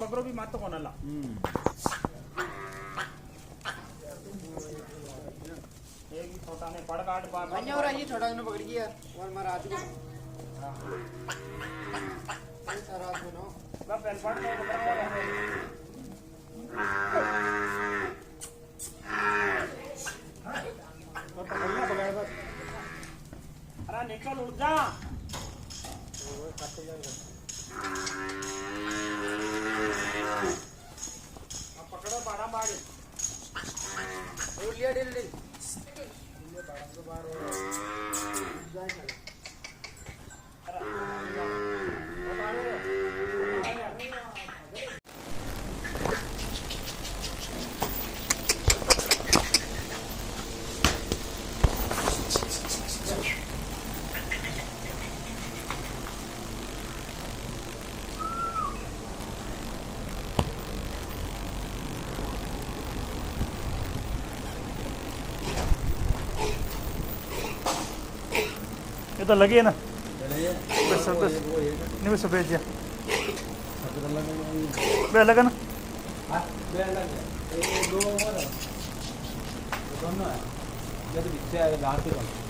पकड़ो भी मत कोणाला एक ही छोटा ने पड़ काट पा भैया और ये छोटा ने पकड़ गया और मारा आदमी सारा सुनो बा पेन पड़ तो और पकड़ना पकड़ बस अरे निकल उठ जा अब पकड़ो बाड़ा बाड़ी लिया डिल डिल ये तो लगी है ना बस नहीं बस सफेद जा बे लगा ना दोनों है जब पीछे आगे बाहर पे